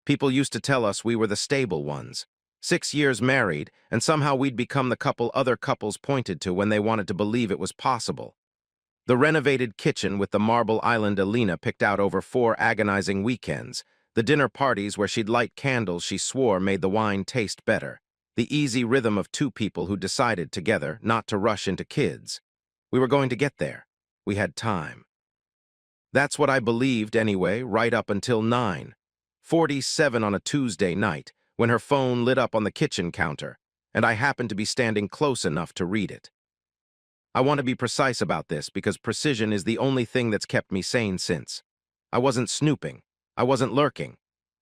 People used to tell us we were the stable ones. 6 years married, and somehow we'd become the couple other couples pointed to when they wanted to believe it was possible. The renovated kitchen with the marble island Alina picked out over 4 agonizing weekends, the dinner parties where she'd light candles she swore made the wine taste better, the easy rhythm of two people who decided together not to rush into kids. We were going to get there. We had time. That's what I believed anyway, right up until 9:47 on a Tuesday night, when her phone lit up on the kitchen counter, and I happened to be standing close enough to read it. I want to be precise about this because precision is the only thing that's kept me sane since. I wasn't snooping. I wasn't lurking.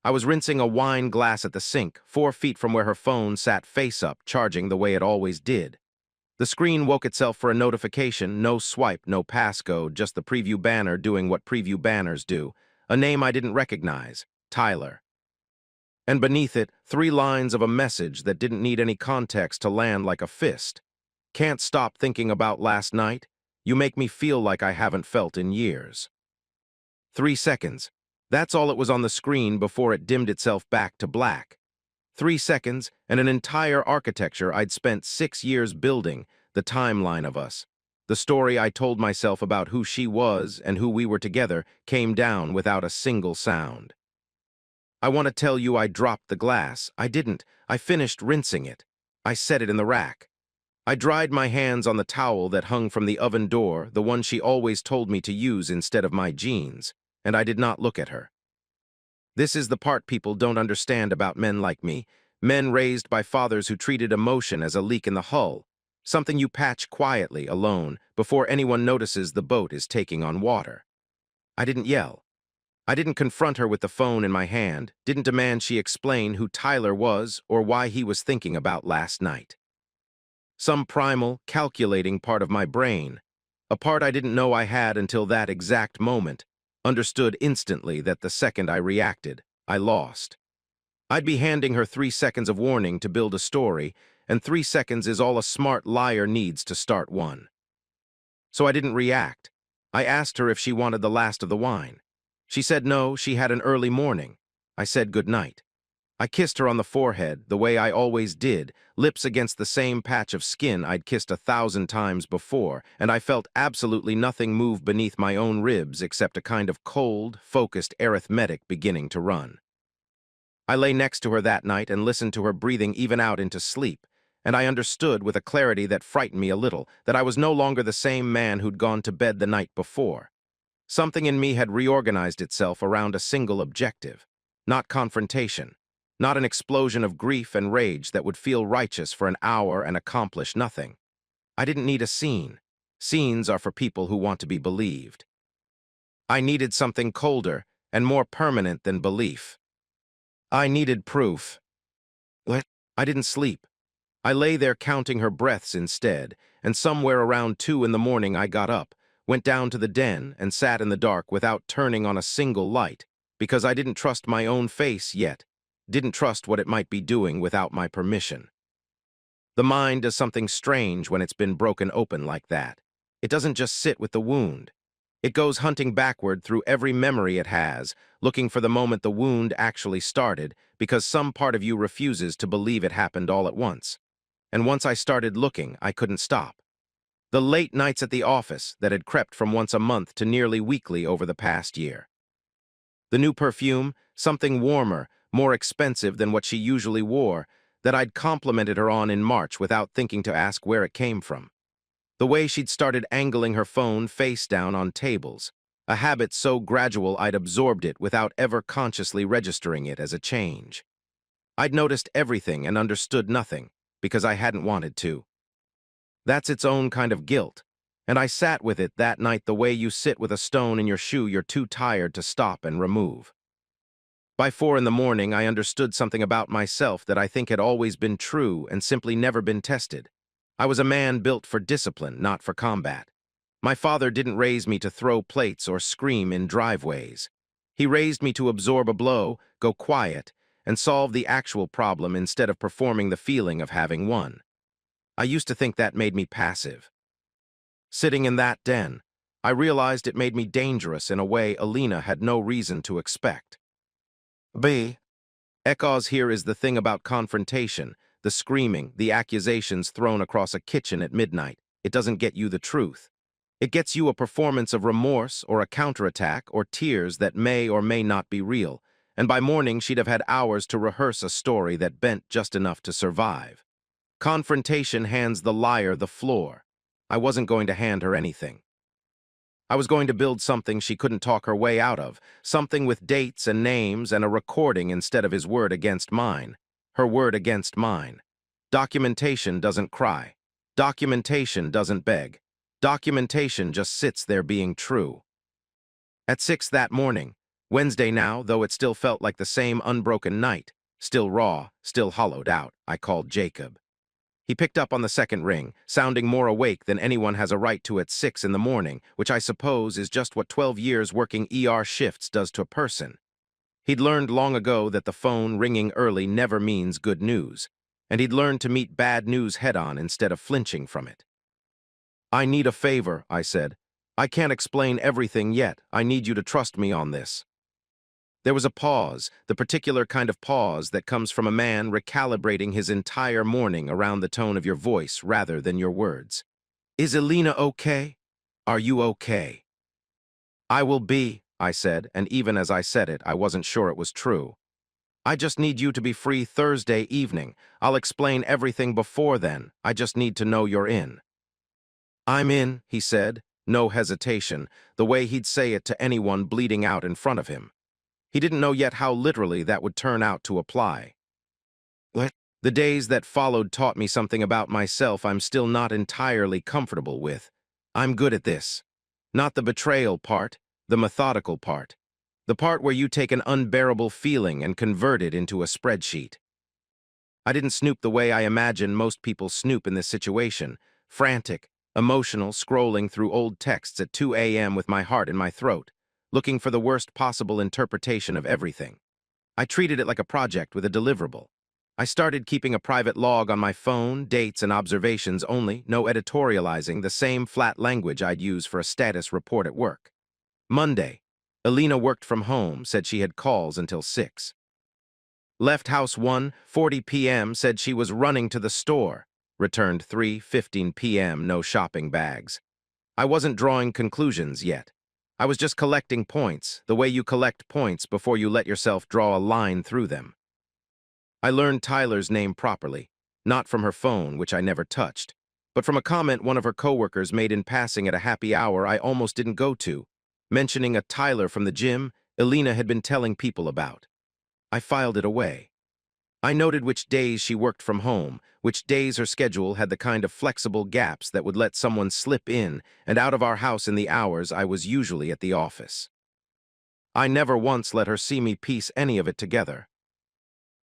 I was rinsing a wine glass at the sink, 4 feet from where her phone sat face up, charging the way it always did. The screen woke itself for a notification, no swipe, no passcode, just the preview banner doing what preview banners do, a name I didn't recognize, Tyler. And beneath it, 3 lines of a message that didn't need any context to land like a fist. Can't stop thinking about last night. You make me feel like I haven't felt in years. 3 seconds. That's all it was on the screen before it dimmed itself back to black. 3 seconds and an entire architecture I'd spent 6 years building, the timeline of us. The story I told myself about who she was and who we were together came down without a single sound. I want to tell you I dropped the glass. I didn't. I finished rinsing it. I set it in the rack. I dried my hands on the towel that hung from the oven door, the one she always told me to use instead of my jeans, and I did not look at her. This is the part people don't understand about men like me, men raised by fathers who treated emotion as a leak in the hull, something you patch quietly, alone, before anyone notices the boat is taking on water. I didn't yell. I didn't confront her with the phone in my hand, didn't demand she explain who Tyler was or why he was thinking about last night. Some primal, calculating part of my brain, a part I didn't know I had until that exact moment, understood instantly that the second I reacted, I lost. I'd be handing her 3 seconds of warning to build a story, and 3 seconds is all a smart liar needs to start one. So I didn't react. I asked her if she wanted the last of the wine. She said no, she had an early morning. I said good night. I kissed her on the forehead, the way I always did, lips against the same patch of skin I'd kissed 1,000 times before, and I felt absolutely nothing move beneath my own ribs except a kind of cold, focused arithmetic beginning to run. I lay next to her that night and listened to her breathing even out into sleep, and I understood with a clarity that frightened me a little that I was no longer the same man who'd gone to bed the night before. Something in me had reorganized itself around a single objective, not confrontation. Not an explosion of grief and rage that would feel righteous for an hour and accomplish nothing. I didn't need a scene. Scenes are for people who want to be believed. I needed something colder and more permanent than belief. I needed proof. What? I didn't sleep. I lay there counting her breaths instead, and somewhere around 2 in the morning I got up, went down to the den, and sat in the dark without turning on a single light, because I didn't trust my own face yet. Didn't trust what it might be doing without my permission. The mind does something strange when it's been broken open like that. It doesn't just sit with the wound. It goes hunting backward through every memory it has, looking for the moment the wound actually started, because some part of you refuses to believe it happened all at once. And once I started looking, I couldn't stop. The late nights at the office that had crept from once a month to nearly weekly over the past year. The new perfume, something warmer, more expensive than what she usually wore, that I'd complimented her on in March without thinking to ask where it came from. The way she'd started angling her phone face down on tables, a habit so gradual I'd absorbed it without ever consciously registering it as a change. I'd noticed everything and understood nothing, because I hadn't wanted to. That's its own kind of guilt, and I sat with it that night the way you sit with a stone in your shoe you're too tired to stop and remove. By 4 in the morning, I understood something about myself that I think had always been true and simply never been tested. I was a man built for discipline, not for combat. My father didn't raise me to throw plates or scream in driveways. He raised me to absorb a blow, go quiet, and solve the actual problem instead of performing the feeling of having won. I used to think that made me passive. Sitting in that den, I realized it made me dangerous in a way Alina had no reason to expect. Ekos here is the thing about confrontation, the screaming, the accusations thrown across a kitchen at midnight. It doesn't get you the truth. It gets you a performance of remorse or a counterattack or tears that may or may not be real, and by morning she'd have had hours to rehearse a story that bent just enough to survive. Confrontation hands the liar the floor. I wasn't going to hand her anything. I was going to build something she couldn't talk her way out of, something with dates and names and a recording instead of his word against mine. Her word against mine. Documentation doesn't cry. Documentation doesn't beg. Documentation just sits there being true. At 6 that morning, Wednesday now, though it still felt like the same unbroken night, still raw, still hollowed out, I called Jacob. He picked up on the second ring, sounding more awake than anyone has a right to at 6 in the morning, which I suppose is just what 12 years working ER shifts does to a person. He'd learned long ago that the phone ringing early never means good news, and he'd learned to meet bad news head-on instead of flinching from it. "I need a favor," I said. "I can't explain everything yet. I need you to trust me on this." There was a pause, the particular kind of pause that comes from a man recalibrating his entire morning around the tone of your voice rather than your words. "Is Elena okay? Are you okay?" "I will be," I said, and even as I said it, I wasn't sure it was true. "I just need you to be free Thursday evening. I'll explain everything before then. I just need to know you're in." "I'm in," he said, no hesitation, the way he'd say it to anyone bleeding out in front of him. He didn't know yet how literally that would turn out to apply. What? The days that followed taught me something about myself I'm still not entirely comfortable with. I'm good at this. Not the betrayal part, the methodical part. The part where you take an unbearable feeling and convert it into a spreadsheet. I didn't snoop the way I imagine most people snoop in this situation, frantic, emotional, scrolling through old texts at 2 a.m. with my heart in my throat, looking for the worst possible interpretation of everything. I treated it like a project with a deliverable. I started keeping a private log on my phone, dates and observations only, no editorializing, the same flat language I'd use for a status report at work. Monday. Elena worked from home, said she had calls until 6. Left house 1:40 p.m., said she was running to the store. Returned 3:15 p.m., no shopping bags. I wasn't drawing conclusions yet. I was just collecting points, the way you collect points before you let yourself draw a line through them. I learned Tyler's name properly, not from her phone, which I never touched, but from a comment one of her coworkers made in passing at a happy hour I almost didn't go to, mentioning a Tyler from the gym Elena had been telling people about. I filed it away. I noted which days she worked from home, which days her schedule had the kind of flexible gaps that would let someone slip in and out of our house in the hours I was usually at the office. I never once let her see me piece any of it together.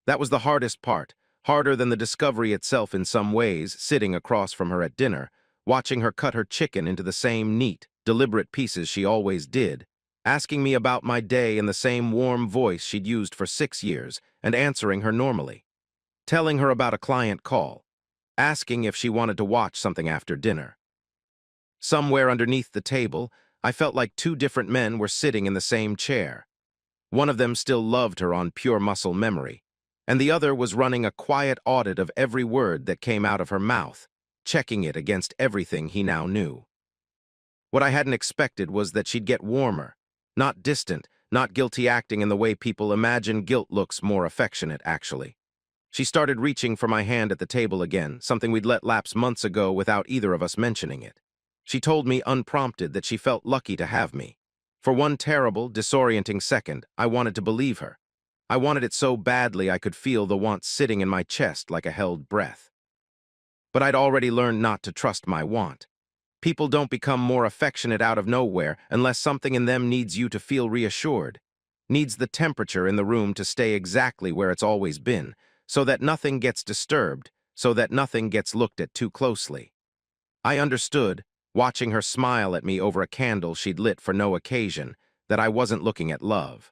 That was the hardest part, harder than the discovery itself in some ways, sitting across from her at dinner, watching her cut her chicken into the same neat, deliberate pieces she always did, asking me about my day in the same warm voice she'd used for 6 years, and answering her normally. Telling her about a client call. Asking if she wanted to watch something after dinner. Somewhere underneath the table, I felt like two different men were sitting in the same chair. One of them still loved her on pure muscle memory, and the other was running a quiet audit of every word that came out of her mouth, checking it against everything he now knew. What I hadn't expected was that she'd get warmer, not distant, not guilty acting in the way people imagine guilt looks, more affectionate, actually. She started reaching for my hand at the table again, something we'd let lapse months ago without either of us mentioning it. She told me unprompted that she felt lucky to have me. For one terrible, disorienting second, I wanted to believe her. I wanted it so badly I could feel the want sitting in my chest like a held breath. But I'd already learned not to trust my want. People don't become more affectionate out of nowhere unless something in them needs you to feel reassured, needs the temperature in the room to stay exactly where it's always been, so that nothing gets disturbed, so that nothing gets looked at too closely. I understood, watching her smile at me over a candle she'd lit for no occasion, that I wasn't looking at love.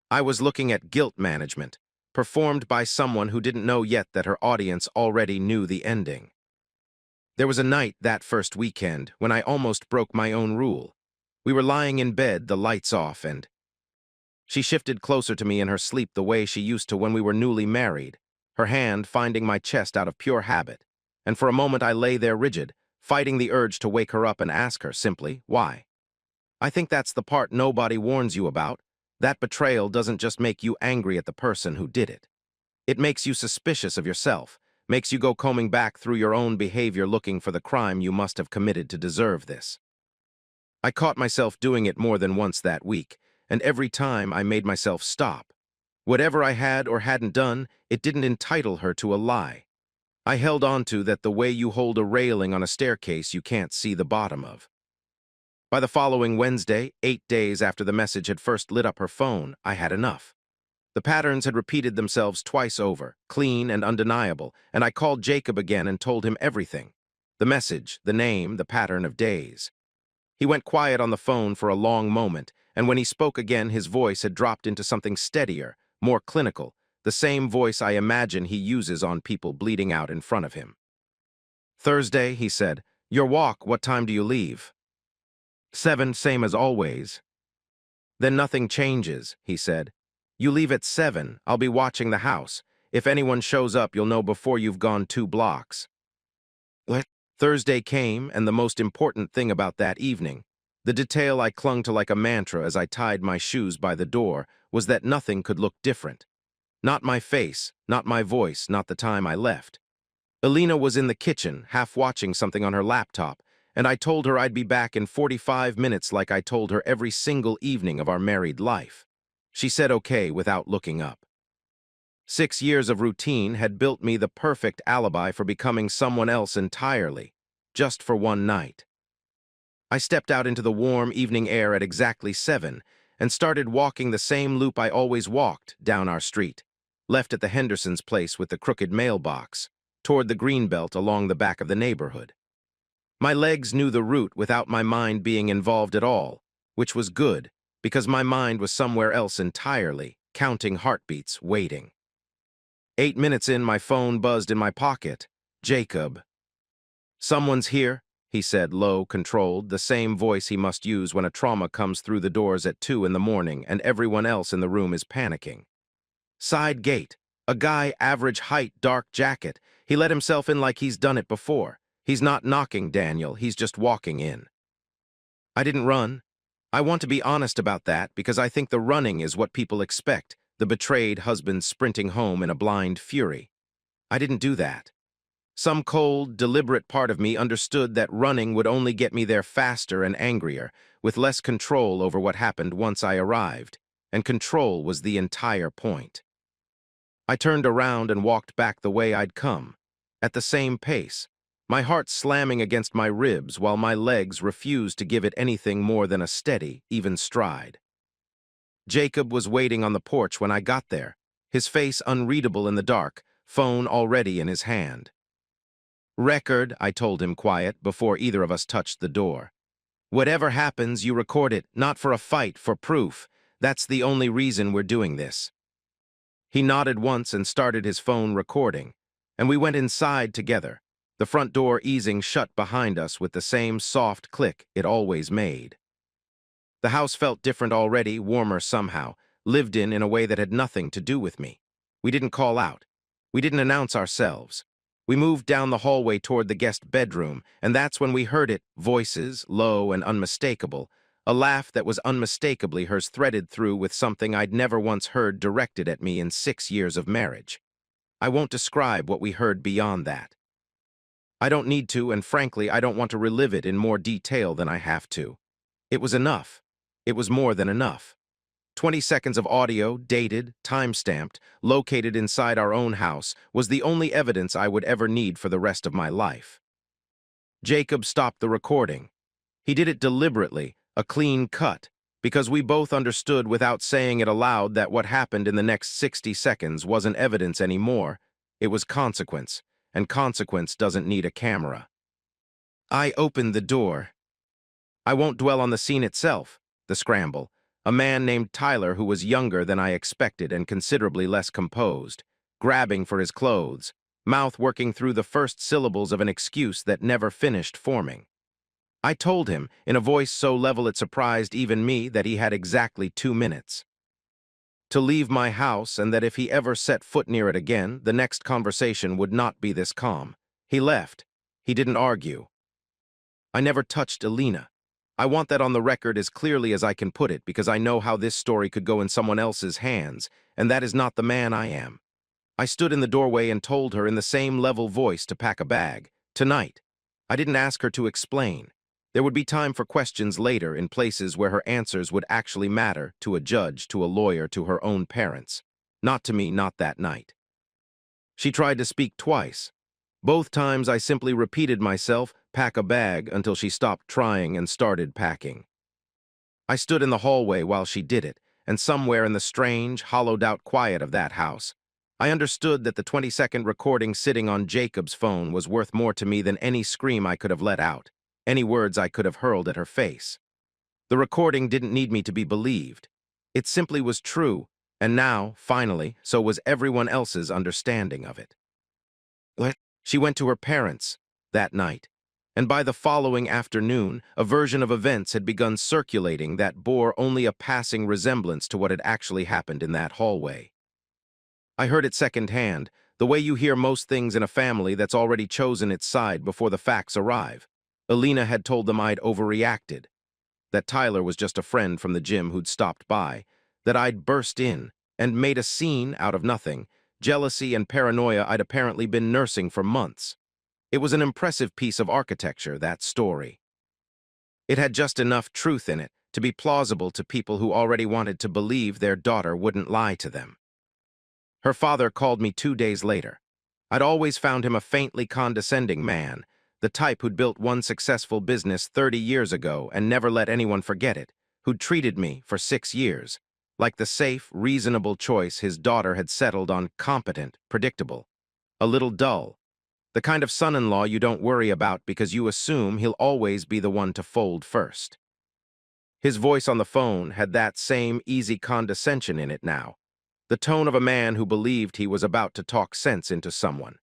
I was looking at guilt management, performed by someone who didn't know yet that her audience already knew the ending. There was a night that first weekend when I almost broke my own rule. We were lying in bed, the lights off, and She shifted closer to me in her sleep the way she used to when we were newly married, her hand finding my chest out of pure habit. And for a moment I lay there rigid, fighting the urge to wake her up and ask her simply, why? I think that's the part nobody warns you about. That betrayal doesn't just make you angry at the person who did it. It makes you suspicious of yourself, makes you go combing back through your own behavior looking for the crime you must have committed to deserve this. I caught myself doing it more than once that week, and every time I made myself stop. Whatever I had or hadn't done, it didn't entitle her to a lie. I held on to that the way you hold a railing on a staircase you can't see the bottom of. By the following Wednesday, 8 days after the message had first lit up her phone, I had enough. The patterns had repeated themselves twice over, clean and undeniable, and I called Jacob again and told him everything. The message, the name, the pattern of days. He went quiet on the phone for a long moment, and when he spoke again, his voice had dropped into something steadier, more clinical, the same voice I imagine he uses on people bleeding out in front of him. Thursday, he said, your walk, what time do you leave? 7, same as always. Then nothing changes, he said. You leave at 7, I'll be watching the house. If anyone shows up, you'll know before you've gone 2 blocks. What? Thursday came, and the most important thing about that evening, the detail I clung to like a mantra as I tied my shoes by the door, was that nothing could look different. Not my face, not my voice, not the time I left. Alina was in the kitchen, half watching something on her laptop, and I told her I'd be back in 45 minutes like I told her every single evening of our married life. She said okay without looking up. 6 years of routine had built me the perfect alibi for becoming someone else entirely, just for one night. I stepped out into the warm evening air at exactly 7 and started walking the same loop I always walked down our street, left at the Hendersons' place with the crooked mailbox, toward the greenbelt along the back of the neighborhood. My legs knew the route without my mind being involved at all, which was good, because my mind was somewhere else entirely, counting heartbeats, waiting. 8 minutes in, my phone buzzed in my pocket. Jacob. Someone's here, he said, low, controlled, the same voice he must use when a trauma comes through the doors at 2 in the morning and everyone else in the room is panicking. Side gate. A guy, average height, dark jacket. He let himself in like he's done it before. He's not knocking, Daniel, he's just walking in. I didn't run. I want to be honest about that because I think the running is what people expect, the betrayed husband sprinting home in a blind fury. I didn't do that. Some cold, deliberate part of me understood that running would only get me there faster and angrier, with less control over what happened once I arrived, and control was the entire point. I turned around and walked back the way I'd come, at the same pace, my heart slamming against my ribs while my legs refused to give it anything more than a steady, even stride. Jacob was waiting on the porch when I got there, his face unreadable in the dark, phone already in his hand. Record, I told him quiet before either of us touched the door. Whatever happens, you record it, not for a fight, for proof. That's the only reason we're doing this. He nodded once and started his phone recording, and we went inside together, the front door easing shut behind us with the same soft click it always made. The house felt different already, warmer somehow, lived in a way that had nothing to do with me. We didn't call out. We didn't announce ourselves. We moved down the hallway toward the guest bedroom, and that's when we heard it, voices, low and unmistakable, a laugh that was unmistakably hers threaded through with something I'd never once heard directed at me in 6 years of marriage. I won't describe what we heard beyond that. I don't need to, and frankly, I don't want to relive it in more detail than I have to. It was enough. It was more than enough. 20 seconds of audio, dated, time-stamped, located inside our own house, was the only evidence I would ever need for the rest of my life. Jacob stopped the recording. He did it deliberately, a clean cut, because we both understood without saying it aloud that what happened in the next 60 seconds wasn't evidence anymore. It was consequence, and consequence doesn't need a camera. I opened the door. I won't dwell on the scene itself, the scramble. A man named Tyler who was younger than I expected and considerably less composed, grabbing for his clothes, mouth working through the first syllables of an excuse that never finished forming. I told him, in a voice so level it surprised even me, that he had exactly 2 minutes. to leave my house, and that if he ever set foot near it again, the next conversation would not be this calm. He left. He didn't argue. I never touched Alina. I want that on the record as clearly as I can put it, because I know how this story could go in someone else's hands, and that is not the man I am. I stood in the doorway and told her in the same level voice to pack a bag. Tonight. I didn't ask her to explain. There would be time for questions later in places where her answers would actually matter, to a judge, to a lawyer, to her own parents. Not to me, not that night. She tried to speak twice. Both times I simply repeated myself, pack a bag, until she stopped trying and started packing. I stood in the hallway while she did it, and somewhere in the strange, hollowed-out quiet of that house, I understood that the 20-second recording sitting on Jacob's phone was worth more to me than any scream I could have let out, any words I could have hurled at her face. The recording didn't need me to be believed. It simply was true, and now, finally, so was everyone else's understanding of it. She went to her parents that night, and by the following afternoon, a version of events had begun circulating that bore only a passing resemblance to what had actually happened in that hallway. I heard it secondhand, the way you hear most things in a family that's already chosen its side before the facts arrive. Alina had told them I'd overreacted, that Tyler was just a friend from the gym who'd stopped by, that I'd burst in and made a scene out of nothing, jealousy and paranoia I'd apparently been nursing for months. It was an impressive piece of architecture, that story. It had just enough truth in it to be plausible to people who already wanted to believe their daughter wouldn't lie to them. Her father called me 2 days later. I'd always found him a faintly condescending man, the type who'd built one successful business 30 years ago and never let anyone forget it, who'd treated me for 6 years, like the safe, reasonable choice his daughter had settled on, competent, predictable, a little dull, the kind of son-in-law you don't worry about because you assume he'll always be the one to fold first. His voice on the phone had that same easy condescension in it now, the tone of a man who believed he was about to talk sense into someone.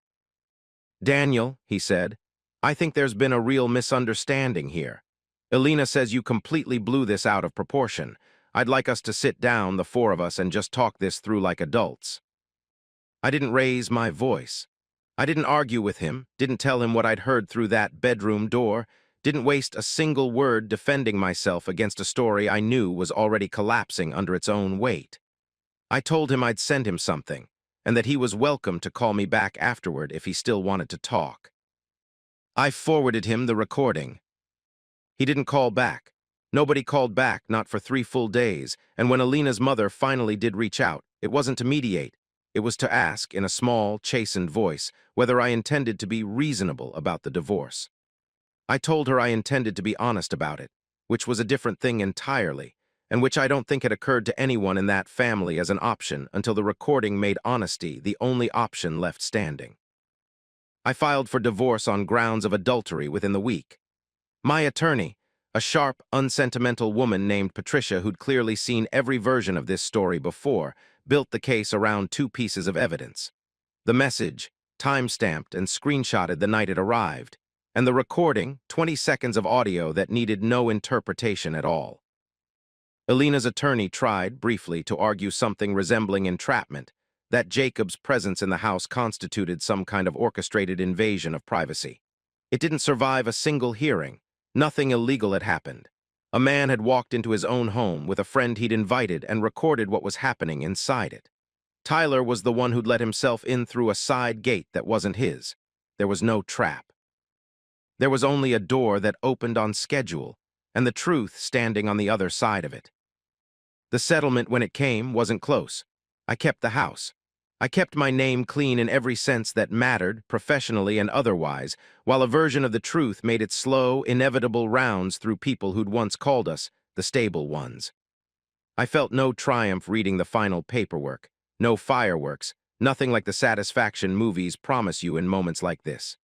"Daniel," he said, "I think there's been a real misunderstanding here. Alina says you completely blew this out of proportion. I'd like us to sit down, the four of us, and just talk this through like adults." I didn't raise my voice. I didn't argue with him, didn't tell him what I'd heard through that bedroom door, didn't waste a single word defending myself against a story I knew was already collapsing under its own weight. I told him I'd send him something, and that he was welcome to call me back afterward if he still wanted to talk. I forwarded him the recording. He didn't call back. Nobody called back, not for 3 full days, and when Alina's mother finally did reach out, it wasn't to mediate. It was to ask, in a small, chastened voice, whether I intended to be reasonable about the divorce. I told her I intended to be honest about it, which was a different thing entirely, and which I don't think had occurred to anyone in that family as an option until the recording made honesty the only option left standing. I filed for divorce on grounds of adultery within the week. My attorney, a sharp, unsentimental woman named Patricia who'd clearly seen every version of this story before, built the case around 2 pieces of evidence. The message, time-stamped and screenshotted the night it arrived, and the recording, 20 seconds of audio that needed no interpretation at all. Alina's attorney tried, briefly, to argue something resembling entrapment, that Jacob's presence in the house constituted some kind of orchestrated invasion of privacy. It didn't survive a single hearing. Nothing illegal had happened. A man had walked into his own home with a friend he'd invited and recorded what was happening inside it. Tyler was the one who'd let himself in through a side gate that wasn't his. There was no trap. There was only a door that opened on schedule, and the truth standing on the other side of it. The settlement, when it came, wasn't close. I kept the house. I kept my name clean in every sense that mattered, professionally and otherwise, while a version of the truth made its slow, inevitable rounds through people who'd once called us the stable ones. I felt no triumph reading the final paperwork, no fireworks, nothing like the satisfaction movies promise you in moments like this.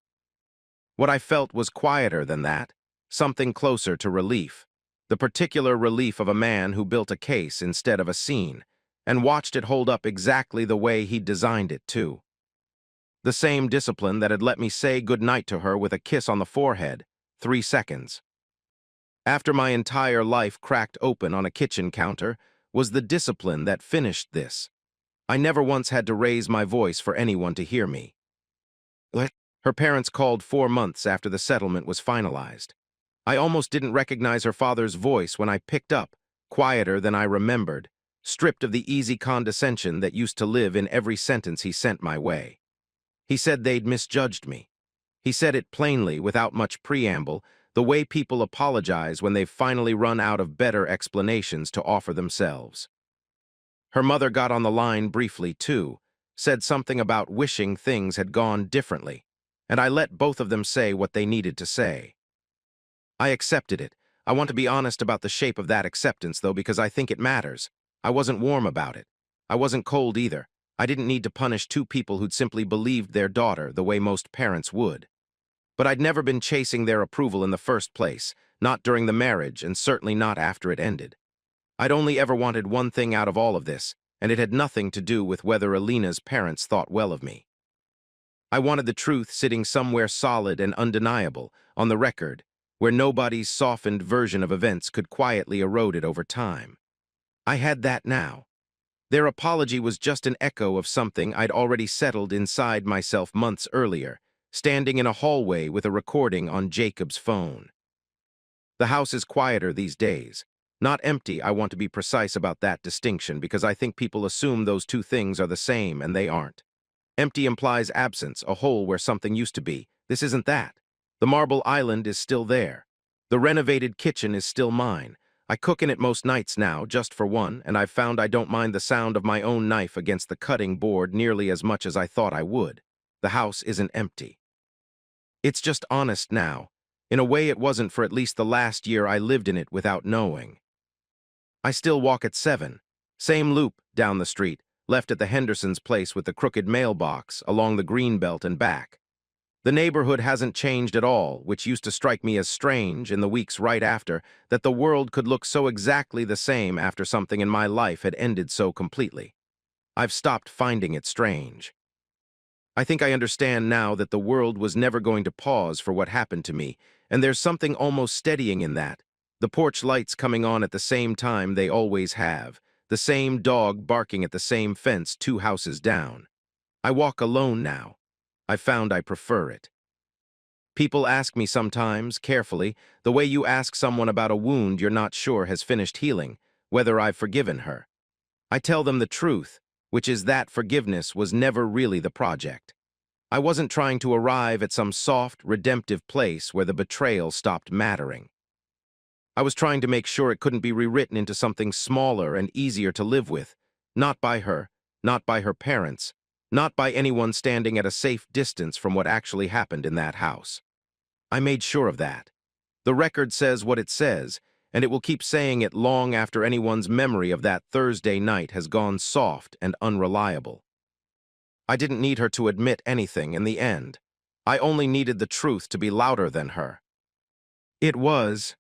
What I felt was quieter than that, something closer to relief, the particular relief of a man who built a case instead of a scene, and watched it hold up exactly the way he'd designed it to. The same discipline that had let me say goodnight to her with a kiss on the forehead, 3 seconds. After my entire life cracked open on a kitchen counter, was the discipline that finished this. I never once had to raise my voice for anyone to hear me. Her parents called 4 months after the settlement was finalized. I almost didn't recognize her father's voice when I picked up, quieter than I remembered, stripped of the easy condescension that used to live in every sentence he sent my way. He said they'd misjudged me. He said it plainly, without much preamble, the way people apologize when they've finally run out of better explanations to offer themselves. Her mother got on the line briefly, too, said something about wishing things had gone differently, and I let both of them say what they needed to say. I accepted it. I want to be honest about the shape of that acceptance, though, because I think it matters. I wasn't warm about it. I wasn't cold either. I didn't need to punish two people who'd simply believed their daughter the way most parents would. But I'd never been chasing their approval in the first place, not during the marriage, and certainly not after it ended. I'd only ever wanted one thing out of all of this, and it had nothing to do with whether Alina's parents thought well of me. I wanted the truth sitting somewhere solid and undeniable, on the record, where nobody's softened version of events could quietly erode it over time. I had that now. Their apology was just an echo of something I'd already settled inside myself months earlier, standing in a hallway with a recording on Jacob's phone. The house is quieter these days. Not empty, I want to be precise about that distinction because I think people assume those two things are the same and they aren't. Empty implies absence, a hole where something used to be. This isn't that. The marble island is still there. The renovated kitchen is still mine. I cook in it most nights now, just for one, and I've found I don't mind the sound of my own knife against the cutting board nearly as much as I thought I would. The house isn't empty. It's just honest now. In a way it wasn't for at least the last year I lived in it without knowing. I still walk at 7. Same loop down the street, left at the Henderson's place with the crooked mailbox, along the Greenbelt and back. The neighborhood hasn't changed at all, which used to strike me as strange in the weeks right after, that the world could look so exactly the same after something in my life had ended so completely. I've stopped finding it strange. I think I understand now that the world was never going to pause for what happened to me, and there's something almost steadying in that. The porch lights coming on at the same time they always have, the same dog barking at the same fence 2 houses down. I walk alone now. I found I prefer it. People ask me sometimes, carefully, the way you ask someone about a wound you're not sure has finished healing, whether I've forgiven her. I tell them the truth, which is that forgiveness was never really the project. I wasn't trying to arrive at some soft, redemptive place where the betrayal stopped mattering. I was trying to make sure it couldn't be rewritten into something smaller and easier to live with, not by her, not by her parents, not by anyone standing at a safe distance from what actually happened in that house. I made sure of that. The record says what it says, and it will keep saying it long after anyone's memory of that Thursday night has gone soft and unreliable. I didn't need her to admit anything in the end. I only needed the truth to be louder than her. It was,